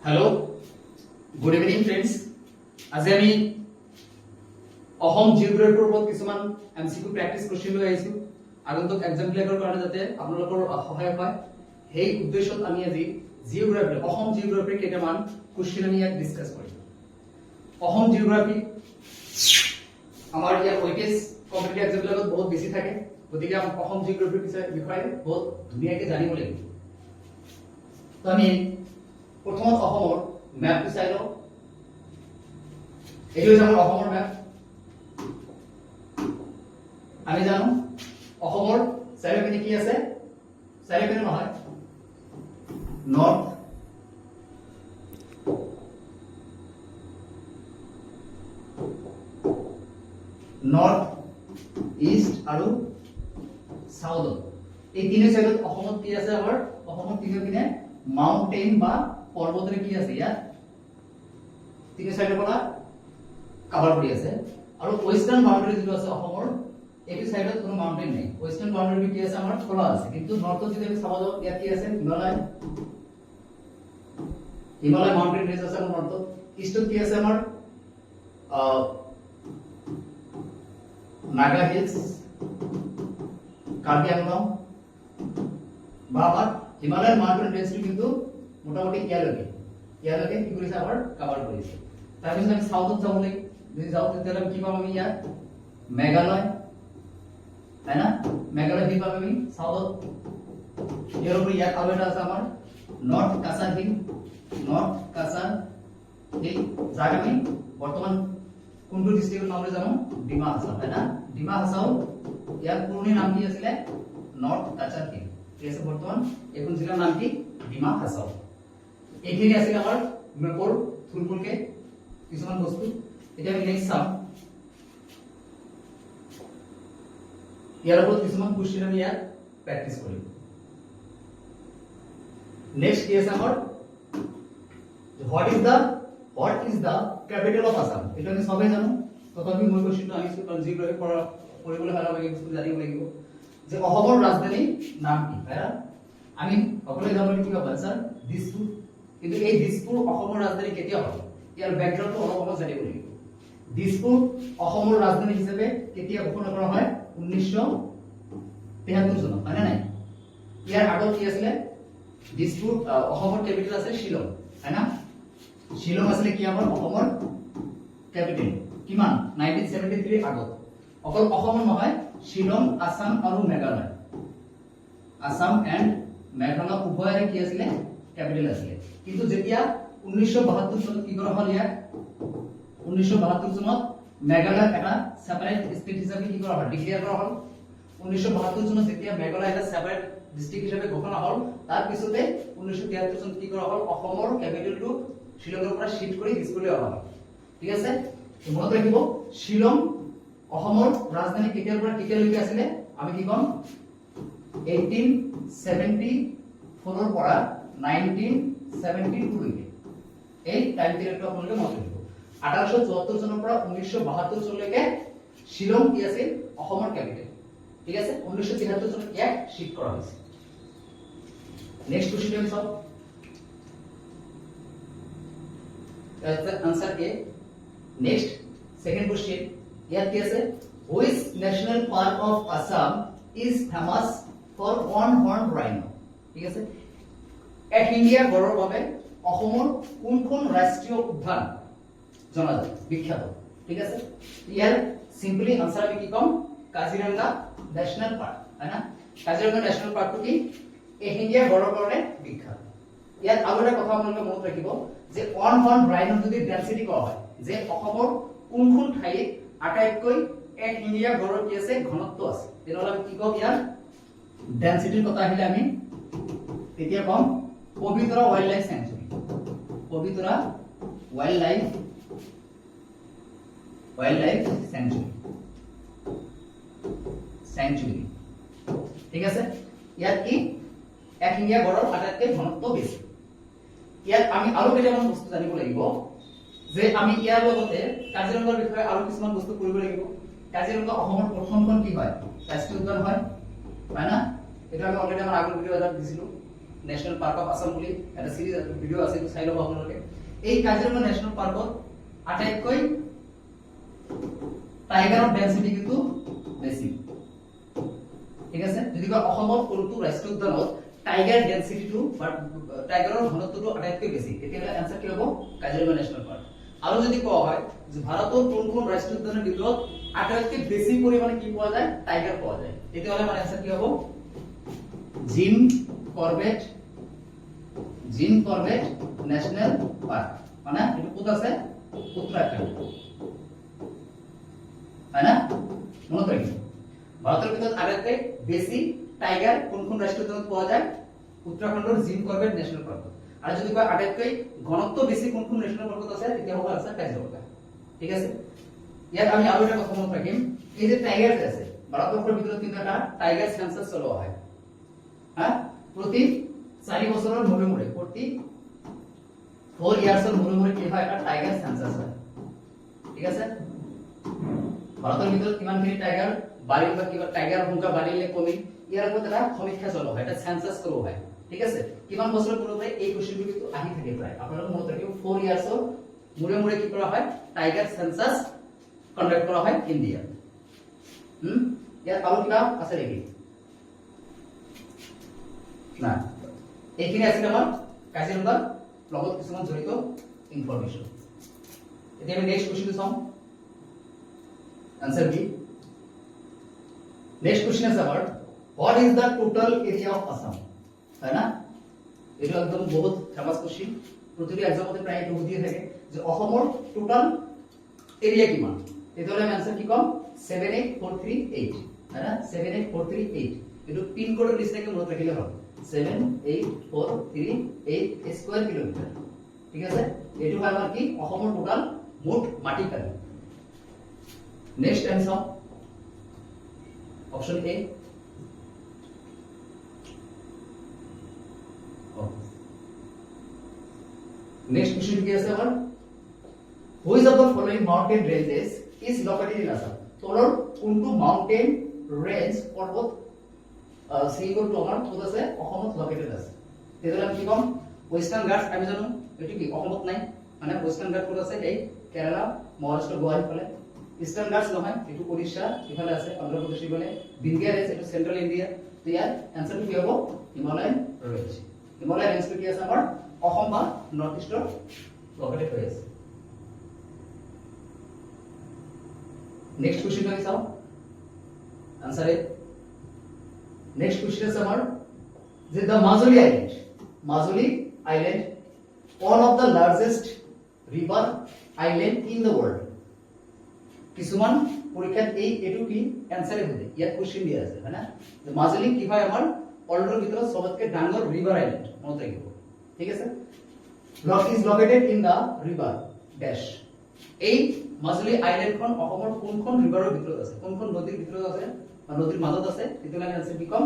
Hello good evening friends आज আমি অসম জিওগ্ৰাফিৰ ওপৰত কিছুমান এমসিকিউ প্ৰেক্টিস কোশ্চেন লৈ আহিছো আগন্তুক এক্সাম বিলাকৰ কাৰণে যাতে আপোনালোকৰ সহায় হয় সেই উদ্দেশ্যত আমি আজি জিওগ্ৰাফি অসম জিওগ্ৰাফিৰ কেইটামান কোশ্চেন আমি ইয়াত ডিসকাস কৰিম অসম জিওগ্ৰাফি আমাৰ ইয়াৰ ওয়েটেজ কম্পিটিটিভ এক্সাম বিলাকত বহুত বেছি থাকে গতিকে আমি অসম জিওগ্ৰাফিৰ বিষয়ে বহুত ধুনীয়াকৈ জানিব লাগিব তো আমি প্ৰথমত অসমৰ ম্যাপটো চাই লওঁ এই হৈছে আমাৰ অসমৰ ম্যাপ আমি জানো অসমৰ চাৰিওপিনে কি আছে চাৰিওপিনে নহয় নৰ্থ ইষ্ট আৰু সাউথ এই তিনিটা সাইডত অসমত কি আছে আমাৰ অসমৰ তিনিওপিনে মাউন্টেন বা পৰ্বতৰে কি আছে ইয়াত তিনি সাইডৰ পৰা কভাৰ কৰি আছে আৰু ওয়েস্টাৰ্ন বাউন্ডাৰি যেটো আছে অসমৰ এইটো সাইডত কোনো মাউন্টেন নাই ওয়েস্টাৰ্ন বাউন্ডাৰি কি আছে আমাৰ খোলা আছে কিন্তু নৰ্থত যদি আমি চাব যাওঁ ইয়াত কি আছে হিমালয় মাউন্টেন ৰেঞ্জ আছে আমাৰ নৰ্থত ইষ্টত কি আছে আমাৰ নাগা হিলস কাৰ্বি আংলং বা আমাৰ হিমালয় মাউন্টেন ৰেঞ্জটো কিন্তু মোটামুটি ইয়ালৈকে কি কৰিছে আমাৰ কভাৰ কৰিছে তাৰপিছত আমি সাউথত যাব লাগিব যদি যাও তেতিয়াহ'লে কি পাম আমি ইয়াত মেঘালয় তাই না মেঘালয় কি পাম আমি সাউথত ইয়াৰ উপৰি ইয়াত আৰু এটা আছে আমাৰ নৰ্থ কাছাৰ হিল যাক আমি বৰ্তমান কোনটো ডিস্ট্ৰিক্টৰ নামৰে জানো ডিমা হাছাও তাই না ডিমা হাছাও ইয়াৰ পুৰণি নাম কি আছিল নৰ্থ কাছাৰ হিল ঠিক আছে বৰ্তমান এখন জিলাৰ নাম কি ডিমা হাছাও এইখিনি আছিল আমাৰ মেপৰ থুলমুলকে কিছুমান বস্তু এতিয়া আমি নেক্সট চাম ইয়াৰ ওপৰত কিছুমান কোশ্চেন আমি ইয়াত প্ৰেক্টিস কৰিম নেক্সট কি আছে আমাৰ what is the capital of Assam এটা আমি সবাই জানো তথাপি মই কোশ্চেনটো আনিছো কাৰণ জিওগ্ৰাফি পঢ়িবলৈ হ'লে আমি বস্তু জানিব লাগিব যে অসমৰ ৰাজধানী নাম কি আমি সকলোৱে জানো কি হ'ব স্যাৰ দিছপুৰ কিন্তু এই দিছপুৰ অসমৰ ৰাজধানী কেতিয়া হ'ল ইয়াৰ ব্যাকগ্ৰাউণ্ডটো অলপ জানিব লাগিব দিছপুৰ অসমৰ ৰাজধানী হিচাপে কেতিয়া ঘোষণা কৰা হয় 1973 চনত হয় না নাই ইয়াৰ আগত কি আছিল দিছপুৰ অসমৰ ক্যাপিটেল আছে শিলং হয় না শিলং আছিল কি আমাৰ অসমৰ ক্যাপিটেল কিমান 1973 আগত অকল অসমৰ নহয় শিলং আসাম আৰু মেঘালয় আসাম এন্ড মেঘালয় উভয়ৰে কি আছিল ক্যাপিটেল আছিল কিন্তু যেতিয়া 1972 চনত কি কৰা হ'ল ইয়াক 1972 চনত মেঘালয় এটা সেপাৰেট স্টেট হিচাপে কি কৰা হ'ল ডিক্লেয়াৰ কৰা হ'ল 1972 চনত যেতিয়া মেঘালয় এটা সেপাৰেট ডিস্ট্ৰিক্ট হিচাপে ঘোষণা হ'ল তাৰ পিছতে 1973 চনত কি কৰা হ'ল অসমৰ ক্যাপিটেলটো শিলঙৰ পৰা শিফট কৰি দিছপুৰলৈ অহা হ'ল ঠিক আছে মনত ৰাখিব শিলং অসমৰ ৰাজধানী কেতিয়াৰ পৰা কেতিয়ালৈকে আছিল আমি কি কম 1874 ৰ পৰা 1972 লৈকে এই টাইম পিৰিয়ডটো আপোনালোকে মনত ৰাখিব 1874 চনৰ পৰা 1972 চনলৈকে শিলং কি আছিল অসমৰ ক্যাপিটেল ঠিক আছে 1973 চনত ইয়াক শিফট কৰা হৈছে নেক্সট কোশ্চেন আমি চাও answer A next second question ইয়াত কি আছে which national park of Assam is famous for one horned rhino ঠিক আছে এশিঙীয়া গড়ৰ বাবে অসমৰ কোনখন ৰাষ্ট্ৰীয় উদ্যান জনাজাত বিখ্যাত ঠিক আছে ইয়াৰ সিম্পলি आंसर আমি কি কম কাজিৰঙা ন্যাশনাল পাৰ্ক হয় না কাজিৰঙা ন্যাশনাল পাৰ্কটো কি এশিঙীয়া গড়ৰ কাৰণে বিখ্যাত ইয়াত আৰু এটা কথা আপোনালোকে মনত ৰাখিব যে ওয়ান হৰ্ন ৰাইনো যদি ডেন্সিটি কোৱা হয় যে অসমৰ কোনখন ঠাইত আটাইতকৈ এশিঙীয়া গড়ৰ কি আছে ঘনত্ব আছে তেনেহ'লে আমি কি কম ইয়াৰ ডেন্সিটিৰ কথা আহিলে আমি তেতিয়া কম Pobitora wild life sanctuary Pobitora wild life sanctuary ঠিক আছে ইয়াত কি এশিঙীয়া গড়ৰ আটাইতকৈ ঘনত্ব বেছি ইয়াত আমি আৰু কেইটামান বস্তু জানিব লাগিব যে আমি ইয়াৰ লগতে কাজিৰঙাৰ বিষয়ে আৰু কিছুমান বস্তু কৰিব লাগিব কাজিৰঙা অসমৰ প্ৰথমখন কি হয় ৰাষ্ট্ৰীয় উদ্যান হয় না এটা আমি অলৰেডি আমাৰ আগৰ ভিডিও এটা দিছিলো ন্যাশনাল পাৰ্ক অফ আসাম বুলি এটা সিৰিজ ভিডিও আছে, চাই লব আপোনালোকে। এই কাজিৰঙা ন্যাশনাল পাৰ্কত আটাইতকৈ টাইগাৰৰ ডেন্সিটি কিন্তু বেছি, ঠিক আছে। যদি কয় অসমৰ কোনটো ৰাষ্ট্ৰীয় উদ্যানত টাইগাৰ ডেন্সিটিটো বা টাইগাৰৰ ঘনত্বটো আটাইতকৈ বেছি, তেতিয়াহ'লে আনসাৰ কি হ'ব? Kaziranga national park. আৰু যদি কোৱা হয় যে ভাৰতৰ কোন কোন ৰাষ্ট্ৰীয় উদ্যানৰ ভিতৰত আটাইতকৈ বেছি পৰিমাণে কি পোৱা যায়? টাইগাৰ পোৱা যায়, তেতিয়াহ'লে মানে আনসাৰ কি হ'ব? Gym Corbett national park. মানে এটা কোথা আছে? উত্তরাখণ্ড, হয় না? মনে রাখবেন ভারতের ভিতর আটাইতকৈ বেশি টাইগার কোন কোন রাষ্ট্রীয় উদ্যানত পাওয়া যায়? উত্তৰাখণ্ডৰ জিম কৰ্বেট ন্যাশনাল পার্ক। আর যদি কয় আটাইতকৈ ঘনত্ব বেশি কোন কোন ন্যাশনাল পার্কত আছে, তেতিয়া হ'ব আনসার কাজিৰঙা, ঠিক আছে। ইয়াত আমি আৰু এটা কথা মনত ৰাখিম, এই যে টাইগাৰ আছে ভাৰতবৰ্ষৰ ভিতৰত কিন্তু এটা টাইগাৰ সেন্সাস চলোৱা হয়, হ্যাঁ, প্ৰতি 4 বছৰৰ মূৰে মূৰে, প্ৰতি 4 ইয়াৰ্সৰ মূৰে মূৰে কি হয়? এটা টাইগাৰ সেন্সাস হয়, ঠিক আছে। ভাৰতৰ ভিতৰত কিমানখিনি টাইগাৰ বাঢ়িল বা কিবা টাইগাৰ সংখ্যা বাঢ়িলে কমিল, ইয়াৰ ওপৰত এটা সমীক্ষা চলোৱা হয়, এটা সেন্সাস কৰোৱা হয়, ঠিক আছে। কিমান বছৰৰ মূৰে মূৰে এই কোশ্চেনটো কিন্তু আহি থাকে প্ৰায়, আপোনালোকে মনত ৰাখিব 4 ইয়াৰ্সৰ মূৰে মূৰে কি কৰা হয়? টাইগাৰ সেন্সাস কন্ডাক্ট কৰা হয় ইণ্ডিয়া। ইয়াত আৰু কিবা আছে নেকি? না, এইখিনি আছিল আমাৰ কাজিৰঙাৰ লগত কিছুমান জড়িত ইনফৰমেশন। এতিয়া আমি নেক্সট কোশ্চেনটো চাওঁ, আনসাৰ বি। নেক্সট কোশ্চেন আছে আমাৰ, what is the total area of Assam, তাই না? এটা একদম বহুত ফেমাস কোশ্চেন, প্রতিটি এক্সামতে প্রায় এটা সুধিয়ে থাকে যে অসমৰ টোটাল এৰিয়া কিমান, তেতিয়াহ'লে আমি আনসাৰ কি কম? 78438, তাই না? 78438 এটো পিন কোডৰ নিচিনাকৈ মনত ৰাখিলে হ'ল, 78438 স্কয়াৰ কিলোমিটাৰ, ঠিক আছে। এটো হয় আমাৰ কি? অসমৰ টোটাল মুঠ মাটিকালি। Next answer option A. Next question কি আছে আমাৰ? Which of the following mountain ranges is located in Assam? তলৰ কোনটো মাউন্টেন ৰেঞ্জ পৰ্বত শ্ৰেণীটো আমাৰ ক'ত আছে? অসমত লোকেটেড আছে। তেতিয়াহ'লে আমি কি ক'ম? ওয়েস্টার্ন ঘাটস আমি জানো এটো কি অসমত নাই, মানে ওয়েস্টার্ন ঘাট ক'ত আছে? এই কেৰালা, মহাৰাষ্ট্ৰ, গুৱাহাটী ফালে। ইস্টাৰ্ন ঘাটস নহয়, এটো ওড়িশা ইফালে আছে, অন্ধ্ৰপ্ৰদেশ ইফালে। বিন্ধিয়া ৰেঞ্জ এটো সেন্ট্ৰাল ইন্ডিয়া। তো ইয়াৰ আনসাৰটো কি হ'ব? Himalayan range. হিমালয়ান ৰেঞ্জটো কি আছে আমাৰ? অসম বা নৰ্থ ইষ্টৰ লোকেটেড হৈ আছে। নেক্সট কোশ্চেন আমি চাওঁ, আনসাৰ এ। নেক্সট কোশ্চেন আছে আমাৰ যে the Majuli island one of the largest river island in the world। কিছুমান পৰীক্ষাত এটো কি আনসারে হবে, ইয়াত কোশ্চেন দিয়া আছে, হয় না? যে মাজুলী কি হয় আমাৰ ওয়াৰ্ল্ডৰ ভিতৰত সবতকৈ ডাঙৰ ৰিভাৰ আইল্যান্ড, মনত ৰাখিব, ঠিক আছে। is located in the river dash। এই মাজুলী আইল্যান্ডখন অসমৰ কোনখন ৰিভাৰৰ ভিতৰত আছে, কোনখন নদীৰ ভিতৰত আছে বা নদীৰ মাজত আছে, তেতিয়াহ'লে আমি আনসাৰ কি কম?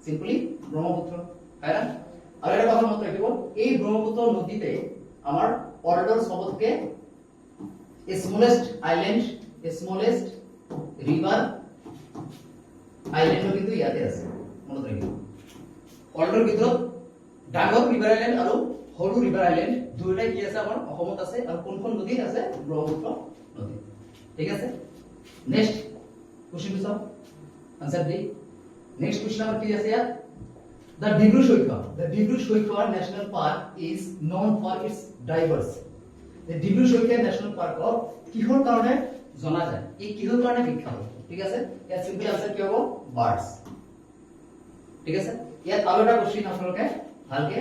সিম্পলি ব্ৰহ্মপুত্ৰ, হয় না? আৰু এটা কথা মনত ৰাখিব, এই ব্ৰহ্মপুত্ৰ নদীতে আমাৰ ওয়াৰ্ল্ডৰ সবতকৈ স্মলেস্ট ৰিভাৰ আইল্যান্ড কিন্তু ইয়াতে আছে, মনত ৰাখিব। ওয়াৰ্ল্ডৰ ভিতৰত ডাঙৰ ৰিভাৰ আইল্যান্ড আৰু সৰু ৰিভাৰ আইল্যান্ড দুয়োটাই কি আছে? আমাৰ অসমত আছে। আৰু কোনখন নদী আছে? ব্ৰহ্মপুত্ৰ নদী, ঠিক আছে। নেক্সট কোশ্চেন চাও, আনসাৰ দি। নেক্সট কোশ্চেন আমাৰ কি আছে ইয়াত? The Dibru Saukha National Park is known for its diverse। The Dibru Saukha National Park of কিহৰ কাৰণে জনা যায়? এই কিহৰ কাৰণে বিখ্যাত, ঠিক আছে। ইয়াত সিম্পল আনসাৰ কি হ'ব? বাৰ্ডস, ঠিক আছে। ইয়াত আৰু এটা কোশ্চেন আপোনালোকে ভালকে,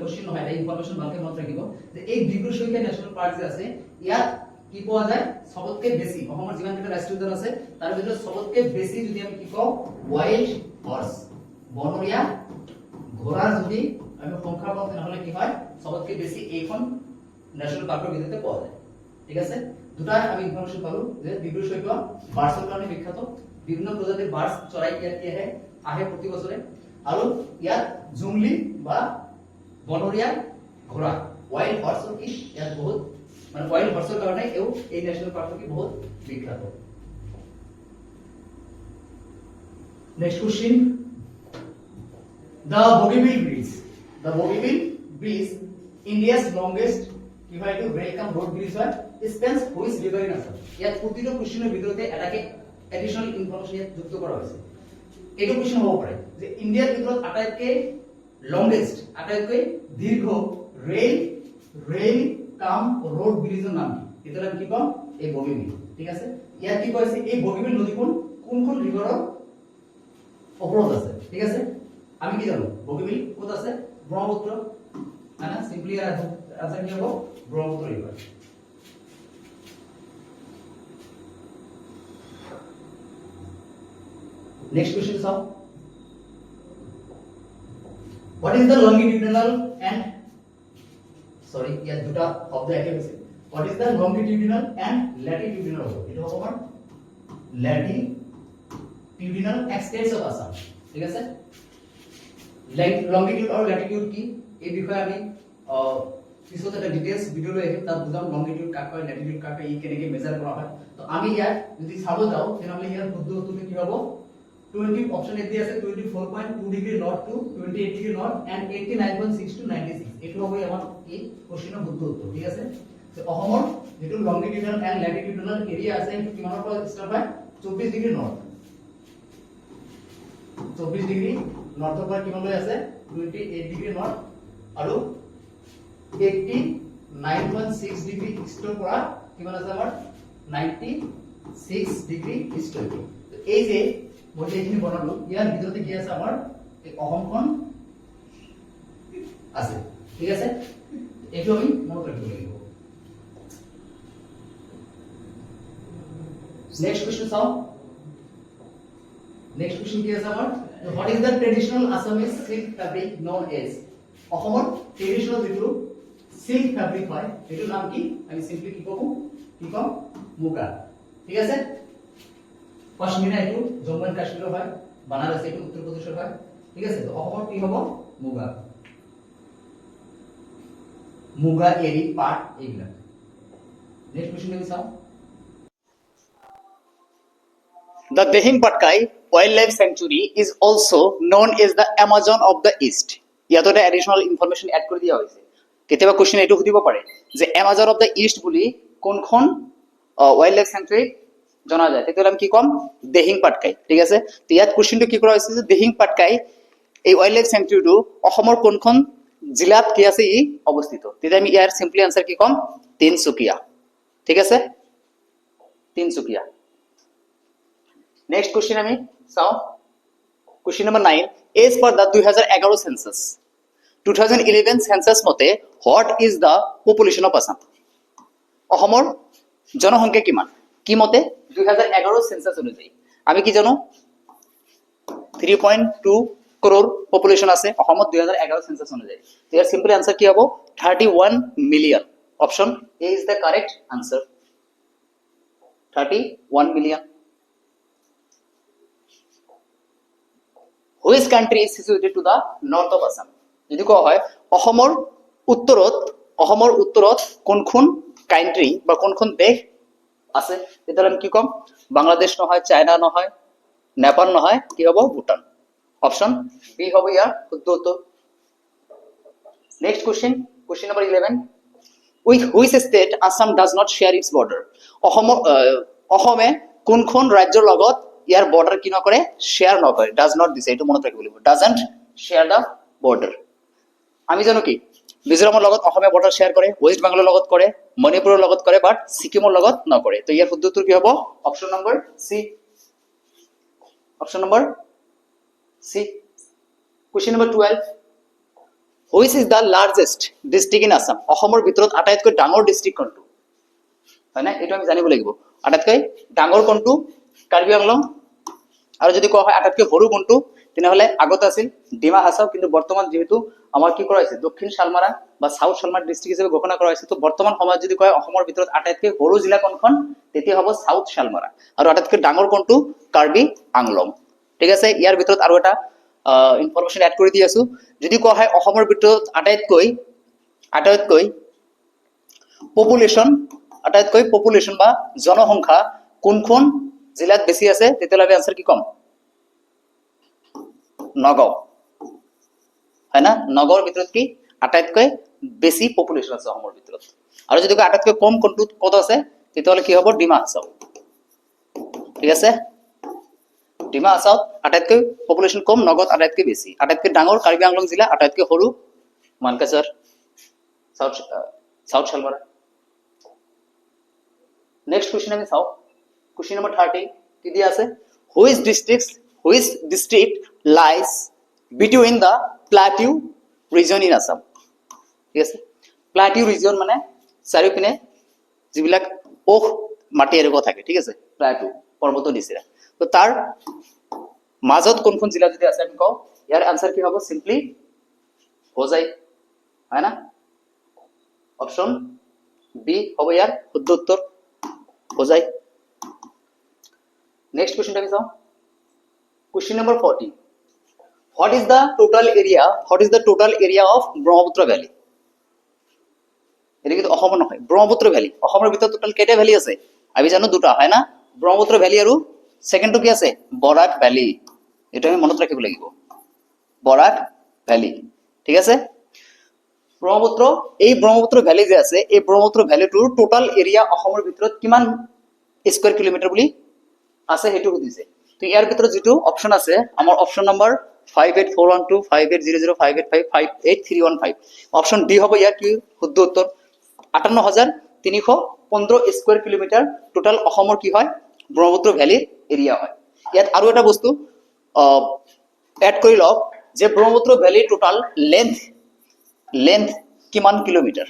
কোশ্চেন নহয়, এটা ইনফৰমেশন ভালকে মনত ৰাখিব যে এই ডিব্ৰু চৈখোৱা ন্যাশনাল পাৰ্ক যে আছে, ইয়াত কি পোৱা যায়? সবতকে বেছি অসমৰ যিমান কেইটা ৰাষ্ট্ৰীয় উদ্যান আছে তাৰ ভিতৰত সবতকে বেছি যদি আমি কি কওঁ? ওয়াইল্ড হৰ্স, বনৰীয়া ঘোঁৰাৰ যদি আমি সংখ্যা পাওঁ তেনেহ'লে কি হয়? সবতকে বেছি এইখন ন্যাশনাল পাৰ্কৰ ভিতৰতে পোৱা যায়, ঠিক আছে। দুটা আমি ইনফৰমেশন পালো যে ডিব্ৰু চৈখোৱা বাৰ্ডছৰ কাৰণে বিখ্যাত, বিভিন্ন প্ৰজাতিৰ বাৰ্ডছ চৰাই ইয়াত আহে প্ৰতি বছৰে। আৰু ইয়াত জুংলি বা বনৰীয়া ঘোঁৰা, ওয়াইল্ড হৰ্স কি ইয়াত বহুত, মানে ওয়াইল্ড হৰ্সৰ কাৰণে এই ন্যাশনাল পার্ক কি বহুত বিখ্যাত। Next question, the Bogibeel Bridge The Bobbyville Bridge, India's longest কি হয় এইটো রেল কাম রোড ব্রিজ হয়, spans which river in Assam? ইয়াত প্ৰতিটো কোশ্চেনৰ ভিতৰতে এটাকে এডিশনাল ইনফৰমেশন ইয়াত যুক্ত কৰা হৈছে। এইটো কোশ্চেন হ'ব পাৰে যে ইণ্ডিয়াৰ ভিতৰত আটাইতকৈ লংগেষ্ট, আটাইতকৈ দীৰ্ঘ ৰেল কাম ৰোড ব্ৰিজৰ নাম কি? তেতিয়াহ'লে কি পাম? এই বগীবিল। ঠিক আছে, ইয়াত কি কৈছে এই বগীবিল নদীখন কোনখন ৰিভাৰৰ ওপৰত আছে? ঠিক আছে, আমি কি জানো বগীবিল ক'ত আছে? ব্ৰহ্মপুত্ৰ, है ना? सिंपली आंसर क्या हो? Brahmaputra river. Next question solve. What is the longitudinal and sorry या দুটা শব্দ একে আছে। What is the longitudinal and latitudinal? এটা হবে আমার लैटिट्यूडिनल एक्सटेंस অফ আসাম। ঠিক আছে, লংগিটিউড আৰু ল্যাটিটিউড কি এই বিষয়ে আমি পিছত এটা ডিটেইলস ভিডিও লৈ আহিম, তাত বুজাম লংগিটিউড কাক কয়, ল্যাটিটিউড কাক কয়, ই কেনেকৈ মেজার কৰা হয়। তো আমি ইয়াত যদি চাব যাও তেনেহলে ইয়াৰ শুদ্ধ উত্তৰটো কি হ'ব? 20 অপশন এ দিয়া আছে 24.2 degree north to 28 degree north and 89.6 to 96। এটো হ'ব আমাৰ এই কোশ্চেনৰ শুদ্ধ উত্তৰ। ঠিক আছে, তো অসমৰ যেটো লংগিটিউডিনাল এন্ড ল্যাটিটিউডিনাল এৰিয়া আছে সেইটো কিমানৰ পৰা ষ্টাৰ্ট হয়? 24 ডিগ্ৰী নৰ্থ, 24 ডিগ্ৰী নৰ্থৰ পৰা কিমানলৈ আছে? 28 ডিগ্ৰী নৰ্থ আৰু 89.6 ডিগ্ৰী ইষ্টৰ পৰা কিমান আছে আমাৰ? 96 ডিগ্ৰী ইষ্টৰ। তো এই যে মই এইখিনি বনালো ইয়াৰ ভিতৰতে কি আছে আমাৰ? এই অসমখন আছে। ঠিক আছে, এইটো আমি মনত ৰাখিব লাগিব। নেক্সট কোশ্চেন চাও। নেক্সট কোশ্চেন কি আছে আমাৰ? What is the traditional Assamese silk fabric known as? অসমৰ ট্ৰেডিশনাল যেটো সিল্ক ফেব্রিক হয় এটার নাম কি? আমি সিম্পলি কি কম? মুগা। ঠিক আছে, কাশ্মীর এটো জম্মু এন্ড কাশ্মীর হয়, বানারস এটো উত্তর প্রদেশের হয়। ঠিক আছে, তো অসমৰ কি হ'ব? মুগা, মুগা, এৰি, পাট এইগুলা। নেক্সট কোশ্চেন আমি চাও। The Dehing Patkai Wildlife Sanctuary is also known as the Amazon of the East. ইয়াত এটা এডিশনাল ইনফরমেশন এড কৰি দিয়া হৈছে। কেতিয়াবা কোশ্চেন এইটো সুধিব পাৰে যে এমাজন অফ দ্য ইষ্ট বুলি কোনখন ওয়াইল্ড লাইফ স্যাংচুয়ারি জনা যায়? তেতিয়াহ'লে আমি কি কম? দেহিং পাটকাই। ঠিক আছে, তো ইয়াত কোশ্চেনটো কি কৰা হৈছে যে দেহিং পাটকাই এই ওয়াইল্ড লাইফ স্যাংচুয়াৰিটো অসমৰ কোনখন জিলাত কি আছে ই অৱস্থিত? তেতিয়া আমি ইয়াৰ সিম্পলি আনসার কি কম? তিনসুকিয়া। ঠিক আছে, তিনসুকিয়া। নেক্সট কোশ্চেন আমি চাও। Question number 9, as per the 2011 census, 2011 census মতে what is the population of Assam? অসমৰ জনসংখ্যা কিমান? কি মতে? 2011 সেন্সাস অনুযায়ী আমি কি জানো? 3.2 crore পপুলেশন আছে অসমত 2011 সেন্সাস অনুযায়ী। তো ইয়াৰ সিম্পল আনসার কি হ'ব? 31 million. Option A is the correct answer, 31 million. Which country is situated to the north of Assam? যদি কোৱা হয় অসমৰ উত্তৰত কোনখন কান্ট্রি বা কোনখন দেশ আছে তেতিয়াহ'লে আমি কি কম? বাংলাদেশ নহয়, চাইনা নহয়, নেপাল নহয়, কি হ'ব? ভুটান। অপশন বি হ'ব ইয়াৰ শুদ্ধ উত্তৰ। Next question, question number 11, with which state Assam does not share its border? অসমে কোনখন ৰাজ্যৰ লগত ইয়াৰ বৰ্ডাৰ কি নকৰে? শেয়াৰ নকৰে, ডাজ নট দিছে, এইটো মনত ৰাখিব লাগিব। Doesn't share the border. আমি জানো কি মিজোৰামৰ লগত অসমে বৰ্ডাৰ শেয়াৰ কৰে, ওয়েস্ট বেঙ্গলৰ লগত কৰে, মণিপুৰৰ লগত কৰে, বাট সিকিমৰ লগত নকৰে। তো ইয়াৰ শুদ্ধ উত্তৰ কি হ'ব? Option number C. Option number C. Question number 12, which is the largest district in Assam? অসমৰ ভিতৰত আটাইতকৈ ডাঙৰ ডিস্ট্ৰিক্ট কোনটো? হয় না, এইটো আমি জানিব লাগিব। আটাইতকৈ ডাঙৰ কোনটো? কাৰ্বি আংলং। আৰু যদি কোৱা হয় আটাইতকৈ সৰু কোনটো, তেনেহলে আগত আছিল ডিমা হাছাও, কিন্তু বৰ্তমান যেহেতু আমাৰ কি কৰা হৈছে দক্ষিণ শালমাৰা বা সাউথ শালমাৰা ডিস্ট্ৰিক্ট হিসেবে ঘোষণা কৰা হৈছে, তো বৰ্তমান সময়ত যদি কয় অসমৰ ভিতৰত আটাইতকৈ সৰু জিলা কোনখন, তেতিয়া হ'ব সাউথ শালমাৰা। আৰু আটাইতকৈ ডাঙৰ কোনটো? কাৰ্বি আংলং। ঠিক আছে, ইয়াৰ ভিতৰত আৰু এটা ইনফৰমেশন এড কৰি দি আছো। যদি কোৱা হয় অসমৰ ভিতৰত আটাইতকৈ পপুলেশন বা জনসংখ্যা কোনখন জিলাত বেছি আছে, তেতিয়াহ'লে আমি আনসার কি কম? নগাঁও। হয় না নগৰৰ ভিতৰত কি আটাইতকৈ বেছি পপুলেশ্যন আছে অসমৰ ভিতৰত আৰু যদি আটাইতকৈ কম কোনটো কত আছে তেতিয়াহ'লে কি হ'ব ডিমা হাছাও ঠিক আছে ডিমা হাছাও আটাইতকৈ পপুলেশ্যন কম নগদ আটাইতকৈ বেছি আটাইতকৈ ডাঙৰ কাৰ্বি আংলং জিলা আটাইতকৈ সৰু Mankachar South Salmara next question আমি চাও কোৱেশ্চন নম্বৰ 30 কি দিয়া আছে which district lies between the plateau region in Assam ঠিক আছে প্লাটিউ ৰিজন মানে চাৰিওপিনে যিবিলাক ওখ মাটি এৰেগা থাকে ঠিক আছে প্লাটিউ পৰ্বতৰ নিচিনা তো তাৰ মাজত কোনখন জিলা যদি আছে আমি কওঁ ইয়াৰ আনসাৰ কি হ'ব সিম্পলি হোজাই হয় না অপশন বি হ'ব ইয়াৰ শুদ্ধ উত্তৰ হোজাই নেক্সট কোৱেশ্চন আমি চাওঁ question number 40 what is the total area of Brahmaputra valley এটা কিন্তু অসমৰ নহয় ব্ৰহ্মপুত্ৰ ভ্যালি অসমৰ ভিতৰত টোটাল কেইটা ভ্যালি আছে আমি জানো দুটা হয় না ব্ৰহ্মপুত্ৰ ভ্যালি আৰু সেকেন্ডটো কি আছে বৰাক ভ্যালি এটা আমি মনত ৰাখিব লাগিব বৰাক ভ্যালি ঠিক আছে ব্ৰহ্মপুত্ৰ ভ্যালি যে আছে এই ব্ৰহ্মপুত্ৰ ভ্যালিটোৰ টোটাল এৰিয়া অসমৰ ভিতৰত কিমান স্কয়াৰ কিলোমিটাৰ বুলি আছে হেতু সুধিছে তো ইয়াৰ ভিতৰত যেটো অপচন আছে আমাৰ অপচন নম্বৰ 584125800585588315 অপশন ডি হ'ব ইয়াৰ কি শুদ্ধ উত্তৰ 58315 স্কয়াৰ কিলোমিটাৰ টোটাল অসমৰ কি হয় ব্ৰহ্মপুত্ৰ ভ্যালিৰ এৰিয়া হয় ইয়াত আৰু এটা বস্তু এড কৰি লওক যে ব্ৰহ্মপুত্ৰ ভ্যালিৰ টোটাল লেন্থ কিমান কিলোমিটাৰ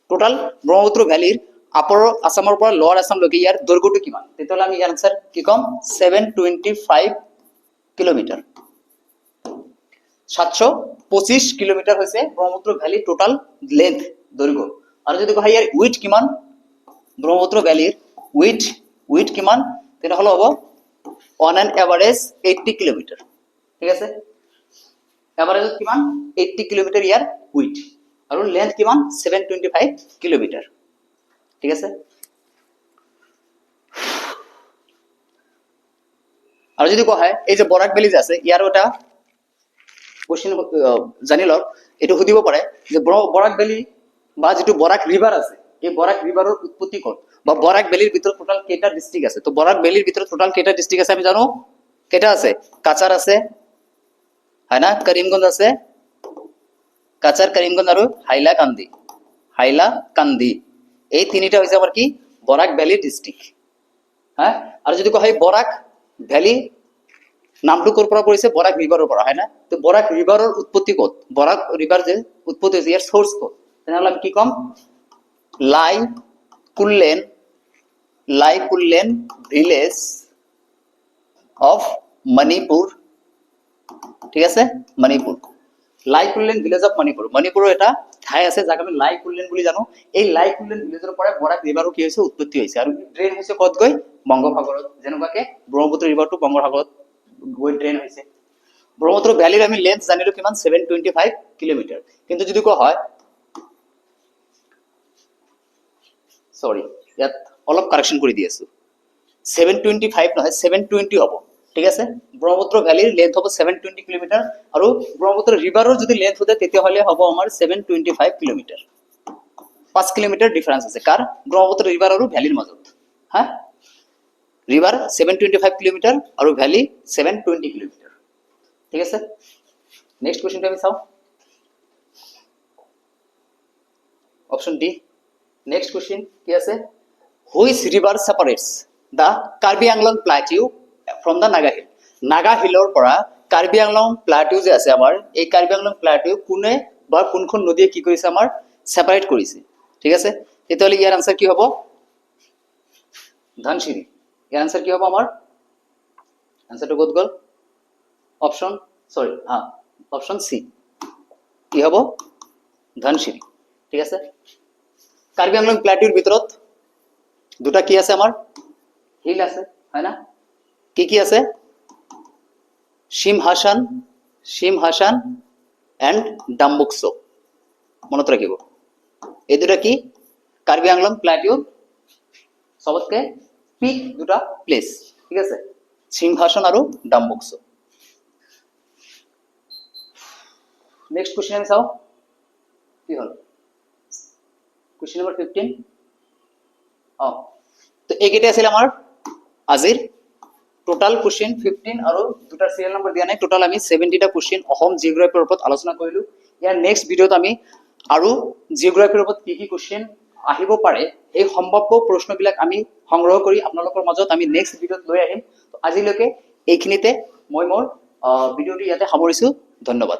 টোটাল ব্ৰহ্মপুত্ৰ ভ্যালিৰ আপাৰ আসামৰ পৰা লোৱাৰ আসাম লৈকে ইয়াৰ দৈৰ্ঘ্যটো কিমান তেতিয়াহ'লে আমি ইয়াৰ আনসাৰ কি কম 725 কিলোমিটাৰ 725 কিলোমিটাৰ হৈছে ব্ৰহ্মপুত্ৰ ভ্যালিৰ টোটাল লেন্থ দৈৰ্ঘ্য আৰু যদি কয় ইয়াৰ উইথ কিমান ব্ৰহ্মপুত্ৰ ভ্যালিৰ উইথ কিমান তেতিয়াহ'লে হ'ব অন এন এভাৰেজ 80 কিলোমিটাৰ ঠিক আছে এভাৰেজত কিমান 80 কিলোমিটাৰ ইয়াৰ উইথ আৰু লেন্থ কিমান 725 কিলোমিটাৰ ঠিক আছে আৰু যদি কোৱা হয় এই যে বৰাক ভ্যালি যে আছে ইয়াৰ এটা কোশ্চেন জানি লওক এটো সুধিব পাৰে যে বৰাক ভ্যালি বা যেটো বৰাক ৰিভাৰ আছে এই বৰাক ৰিভাৰৰ উৎপত্তি ক'ত বা বৰাক ভ্যালিৰ ভিতৰত টোটাল কেইটা ডিস্ট্ৰিক্ট আছে তো বৰাক ভ্যালিৰ ভিতৰত টোটাল কেইটা ডিস্ট্ৰিক্ট আছে আমি জানো কেইটা আছে কাছাৰ আছে হয় না কৰিমগঞ্জ আছে কাছাৰ কৰিমগঞ্জ আৰু হাইলাকান্দি এই তিনিটা হৈছে আমাৰ কি বৰাক ভ্যালি ডিস্ট্ৰিক্ট হ্যাঁ আৰু যদি কোৱা হয় বৰাক ভ্যালি নামটো ক'ৰ পৰা পৰিছে বৰাক ৰিভাৰৰ পৰা হয় না তো বৰাক ৰিভাৰৰ উৎপত্তি ক'ত বৰাক ৰিভাৰ যে উৎপত্তি হৈছে ইয়াৰ সোর্স ক'ত তেনেহ'লে আমি কি কম লাইকুলেন ভিলেজ অফ মণিপুৰ ঠিক আছে মণিপুৰ লাইকুলেন ভিলেজ অফ মণিপুৰৰ এটা ঠাই আছে যাক আমি লাইকুলেন বুলি জানো এই লাইকুলেন ভিলেজৰ পৰা বৰাক ৰিভাৰৰ কি হৈছে উৎপত্তি হৈছে আৰু ড্ৰেইন হৈছে ক'ত গৈ বংগোপসাগৰত যেনেকুৱাকে ব্ৰহ্মপুত্ৰ ৰিভাৰটো বংগোপসাগৰত গৈ ড্ৰেইন হৈছে ব্ৰহ্মপুত্ৰ ভ্যালিৰ আমি লেন্থ জানিলো কিমান 725 কিলোমিটাৰ কিন্তু যদি কোৱা হয় সৰি ইয়াত অলপ কাৰেকশন কৰি দি আছো 725 নহয় 720 হ'ব ঠিক আছে ব্ৰহ্মপুত্ৰ ভ্যালিৰ লেন্থ হ'ব 720 কিলোমিটাৰ আৰু ব্ৰহ্মপুত্ৰ ৰিভাৰৰ যদি লেন্থ হয় তেতিয়াহ'লে হ'ব আমাৰ 725 কিলোমিটাৰ 5 কিলোমিটাৰ ডিফাৰেন্স আছে কাৰ ব্ৰহ্মপুত্ৰ ৰিভাৰ আৰু ভ্যালিৰ মাজত হা ৰিভাৰ 725 কিলোমিটাৰ আৰু ভ্যালি 720 কিলোমিটাৰ ঠিক আছে নেক্সট কোৱেশ্চনটো আমি চাও অপশন ডি নেক্সট কোৱেশ্চন কি আছে which river separates the Karbi Anglong plateau from the Naga হিলৰ পৰা কাৰ্বি আংলং প্লাটিউ যে আছে আমাৰ এই কাৰ্বি আংলং প্লাটিউ কোনে বা কোনখন নদীয়ে কি কৰিছে আমাৰ সেপাৰেট কৰিছে ঠিক আছে তেতিয়াহ'লে ইয়াৰ আনসাৰ কি হ'ব ধনশিৰি ইয়াৰ আনসাৰ কি হ'ব আমাৰ আনসাৰটো ক'ত গ'ল অপশন সি কি হ'ব ধনশিৰি ঠিক আছে কাৰ্বি আংলং প্লাটিউৰ ভিতৰত দুটা কি আছে আমাৰ হিল আছে হয় না কি আছে সিমহাসান এন্ড ডাম্বুকসো মনত ৰাখিব এই দুটা কি কাৰ্বি আংলং প্লাটিউৰ সবতকে পিক দুটা প্লেস ঠিক আছে সিমহাসান আৰু ডাম্বুকসো নেক্সট কোশ্চেন আমি চাও কি হল কোশ্চেন নম্বৰ 15 তো এইকেইটা আছিল আমাৰ আজিৰ টোটাল কোশ্চেন 15 আৰু দুটা সিৰিয়াল নম্বৰ দিয়া নাই টোটাল আমি 70টা কোশ্চেন অসম জিওগ্ৰাফিৰ ওপৰত আলোচনা কৰিলো ইয়াৰ নেক্সট ভিডিওত আমি আৰু জিওগ্ৰাফিৰ ওপৰত কি কোশ্চেন আহিব পাৰে এই সম্ভাব্য প্ৰশ্নবিলাক আমি সংগ্ৰহ কৰি আপোনালোকৰ মাজত আমি নেক্সট ভিডিওত লৈ আহিম তো আজিলৈকে এইখিনিতে মই মোৰ ভিডিওটি ইয়াতে সামৰিছো ধন্যবাদ